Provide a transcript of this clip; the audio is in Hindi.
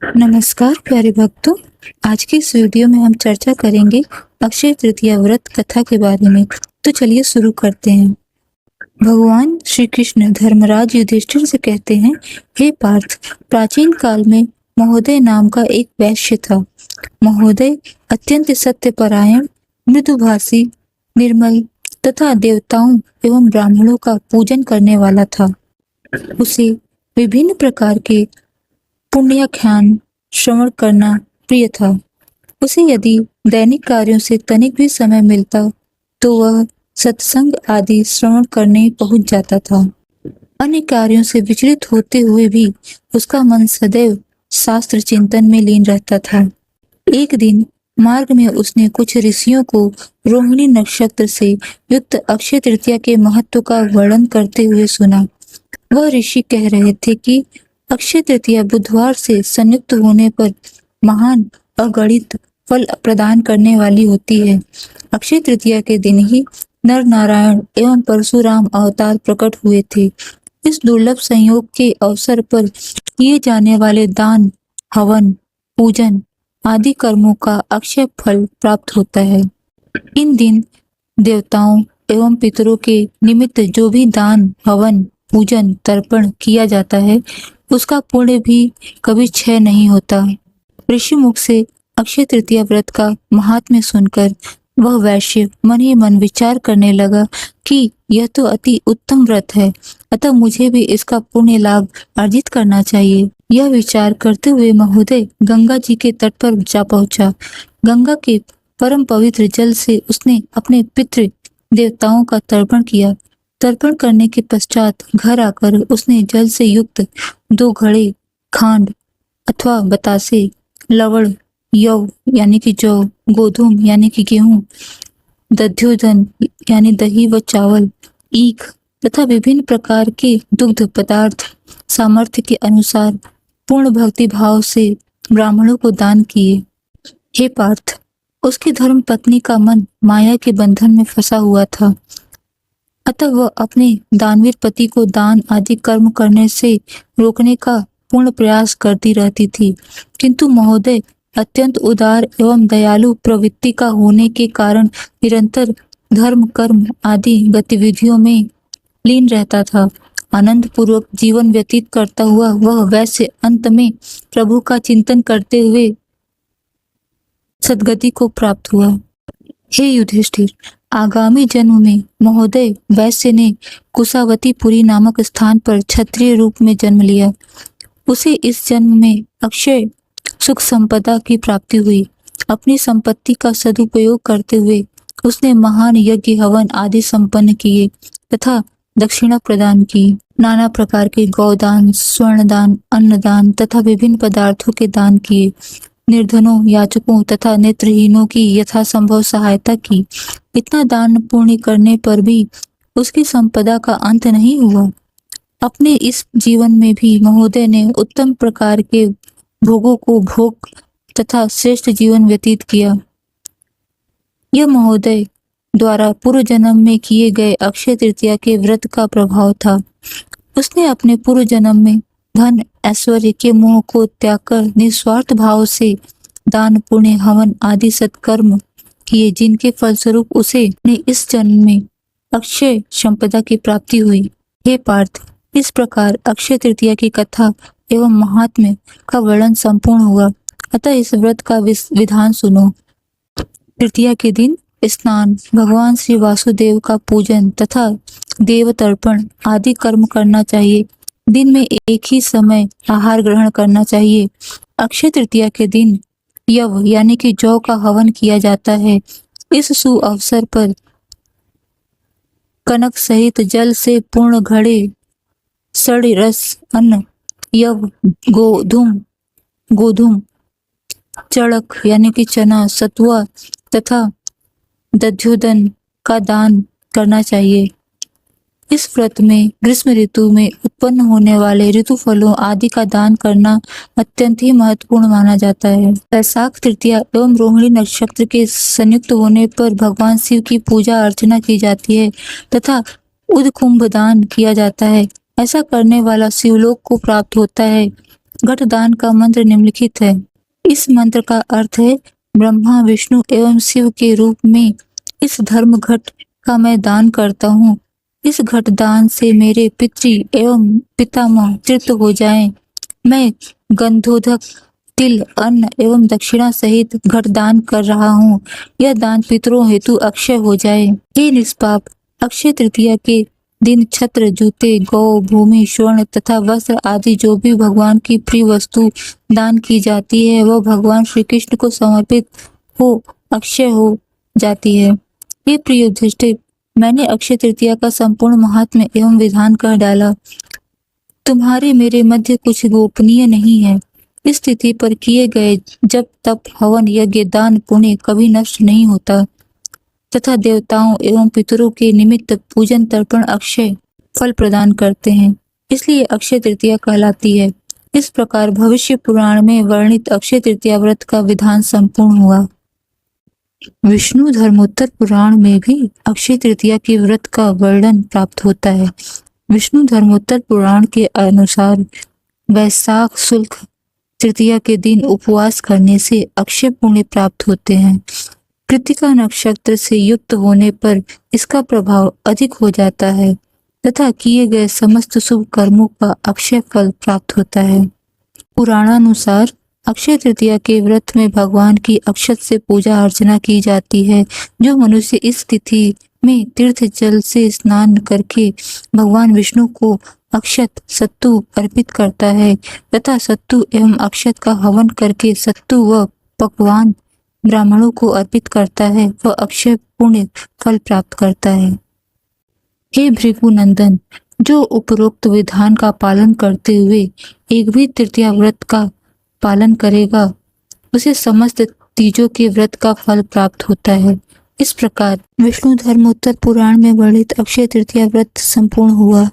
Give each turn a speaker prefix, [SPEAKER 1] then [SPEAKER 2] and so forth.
[SPEAKER 1] नमस्कार प्यारे भक्तों। आज के इस वीडियो में हम चर्चा करेंगे अक्षय तृतीया व्रत कथा के बारे में। तो चलिए शुरू करते हैं। भगवान श्री कृष्ण धर्मराज युधिष्ठिर से कहते हैं, हे पार्थ, प्राचीन काल में महोदय नाम का एक वैश्य था। महोदय अत्यंत सत्यपरायण, मृदुभाषी, निर्मल तथा देवताओं एवं ब्राह्मणों का पूजन करने वाला था। उसे विभिन्न प्रकार के पुण्याख्यान श्रवण करना प्रिय था। उसे यदि दैनिक कार्यों से तनिक भी समय मिलता तो वह सत्संग आदि श्रवण करने पहुंच जाता था। अन्य कार्यों से विचलित होते हुए भी उसका मन सदैव शास्त्र चिंतन में लीन रहता था। एक दिन मार्ग में उसने कुछ ऋषियों को रोहिणी नक्षत्र से युक्त अक्षय तृतीया के महत्व का वर्णन करते हुए सुना। वह ऋषि कह रहे थे कि अक्षय तृतीया बुधवार से संयुक्त होने पर महान अगणित फल प्रदान करने वाली होती है। अक्षय तृतीया के दिन ही नर नारायण एवं परशुराम अवतार प्रकट हुए थे। इस दुर्लभ संयोग के अवसर पर किए जाने वाले दान, हवन, पूजन आदि कर्मों का अक्षय फल प्राप्त होता है। इन दिन देवताओं एवं पितरों के निमित्त जो भी दान, हवन, पूजन, तर्पण किया जाता है उसका पुण्य भी कभी क्षय नहीं होता। ऋषि मुख से अक्षय तृतीया व्रत का महात्म्य सुनकर वह वैश्य मन ही मन विचार करने लगा कि यह तो अति उत्तम व्रत है, अतः मुझे भी इसका पुण्य लाभ अर्जित करना चाहिए। यह विचार करते हुए महोदय गंगा जी के तट पर जा पहुंचा। गंगा के परम पवित्र जल से उसने अपने पितृ देवताओं का तर्पण किया। तर्पण करने के पश्चात घर आकर उसने जल से युक्त 2 घड़े खांड अथवा बतासे, लवण, यव यानी कि जौ, गोधूम यानी कि गेहूं, दध्योदन यानी दही व चावल, ईख तथा विभिन्न प्रकार के दुग्ध पदार्थ सामर्थ्य के अनुसार पूर्ण भक्ति भाव से ब्राह्मणों को दान किए। हे पार्थ, उसकी धर्म पत्नी का मन माया के बंधन में फंसा हुआ था, अतः वह अपने दानवीर पति को दान आदि कर्म करने से रोकने का पूर्ण प्रयास करती रहती थी, किंतु महोदय अत्यंत उदार एवं दयालु प्रवृत्ति का होने के कारण निरंतर धर्म कर्म आदि गतिविधियों में लीन रहता था। आनंद पूर्वक जीवन व्यतीत करता हुआ वह वैसे अंत में प्रभु का चिंतन करते हुए सद्गति को प्राप्त हुआ। हे युधिष्ठिर, आगामी जन्म में महोदय वैश्य ने कुशावतीपुरी नामक स्थान पर क्षत्रिय रूप में जन्म लिया। उसे इस जन्म में अक्षय सुख संपदा की प्राप्ति हुई। अपनी संपत्ति का सदुपयोग करते हुए उसने महान यज्ञ हवन आदि संपन्न किए तथा दक्षिणा प्रदान की। नाना प्रकार के गौदान, स्वर्णदान, अन्नदान तथा विभिन्न पदार्थों के दान किए। निर्धनों, याचकों तथा नेत्रहीनों की यथासंभव सहायता की। इतना दान पुण्य करने पर भी उसकी संपदा का अंत नहीं हुआ। अपने इस जीवन में भी महोदय ने उत्तम प्रकार के भोगों को भोग तथा श्रेष्ठ जीवन व्यतीत किया। यह महोदय द्वारा पूर्व जन्म में किए गए अक्षय तृतीया के व्रत का प्रभाव था। उसने अपने पूर्व जन्म में धन ऐश्वर्य के मोह को त्याग कर निस्वार्थ भाव से दान, पुण्य, हवन आदि सत्कर्म किए, जिनके फलस्वरूप उसे अपने इस जन्म में अक्षय संपदा की प्राप्ति हुई। हे पार्थ, इस प्रकार अक्षय तृतीया की कथा एवं महात्म्य का वर्णन संपूर्ण हुआ, अतः इस व्रत का विधान सुनो। तृतीया के दिन स्नान, भगवान श्री वासुदेव का पूजन तथा देव तर्पण आदि कर्म करना चाहिए। दिन में एक ही समय आहार ग्रहण करना चाहिए। अक्षय तृतीया के दिन यव यानी कि जौ का हवन किया जाता है। इस शुभ अवसर पर कनक सहित जल से पूर्ण घड़े सड़ रस अन्न, यव, गोधूम, चड़क यानी कि चना, सतुआ तथा दध्योदन का दान करना चाहिए। इस व्रत में ग्रीष्म ऋतु में उत्पन्न होने वाले ऋतु फलों आदि का दान करना अत्यंत ही महत्वपूर्ण माना जाता है। वैशाख तृतीया एवं रोहिणी नक्षत्र के संयुक्त होने पर भगवान शिव की पूजा अर्चना की जाती है तथा उद्कुंभ दान किया जाता है। ऐसा करने वाला शिवलोक को प्राप्त होता है। घटदान का मंत्र निम्नलिखित है। इस मंत्र का अर्थ है, ब्रह्मा विष्णु एवं शिव के रूप में इस धर्म घट का मैं दान करता हूँ। इस घट दान से मेरे पितृ एवं पितामह तृप्त हो जाएं। मैं गंधोदक तिल अन्न एवं दक्षिणा सहित घट दान कर रहा हूँ। यह दान पितरों हेतु अक्षय हो जाए। हे निष्पाप, अक्षय तृतीया के दिन छत्र, जूते, गौ, भूमि, स्वर्ण तथा वस्त्र आदि जो भी भगवान की प्रिय वस्तु दान की जाती है वह भगवान श्री कृष्ण को समर्पित हो अक्षय हो जाती है। हे प्रिय युधिष्ठिर, मैंने अक्षय तृतीया का संपूर्ण महात्म्य एवं विधान कर डाला। तुम्हारे मेरे मध्य कुछ गोपनीय नहीं है। इस स्थिति पर किए गए जब तप हवन यज्ञ दान पुण्य कभी नष्ट नहीं होता तथा देवताओं एवं पितरों के निमित्त पूजन तर्पण अक्षय फल प्रदान करते हैं, इसलिए अक्षय तृतीया कहलाती है। इस प्रकार भविष्य पुराण में वर्णित अक्षय तृतीया व्रत का विधान संपूर्ण हुआ। विष्णु धर्मोत्तर पुराण में भी अक्षय तृतीया के व्रत का वर्णन प्राप्त होता है। विष्णु धर्मोत्तर पुराण के अनुसार वैशाख शुक्ल तृतीया के दिन उपवास करने से अक्षय पुण्य प्राप्त होते हैं। कृत्तिका नक्षत्र से युक्त होने पर इसका प्रभाव अधिक हो जाता है तथा किए गए समस्त शुभ कर्मों का अक्षय फल प्राप्त होता है। पुराणानुसार अक्षय तृतीया के व्रत में भगवान की अक्षत से पूजा अर्चना की जाती है। जो मनुष्य इस तिथि में तीर्थ जल से स्नान करके भगवान विष्णु को अक्षत सत्तू अर्पित करता है तथा सत्तू एवं अक्षत का हवन करके सत्तू व पकवान ब्राह्मणों को अर्पित करता है, वह अक्षय पुण्य फल प्राप्त करता है। हे भृगुनंदन, जो उपरोक्त विधान का पालन करते हुए एक भी तृतीया व्रत का पालन करेगा उसे समस्त तीजों के व्रत का फल प्राप्त होता है। इस प्रकार विष्णु धर्मोत्तर पुराण में वर्णित अक्षय तृतीया व्रत संपूर्ण हुआ।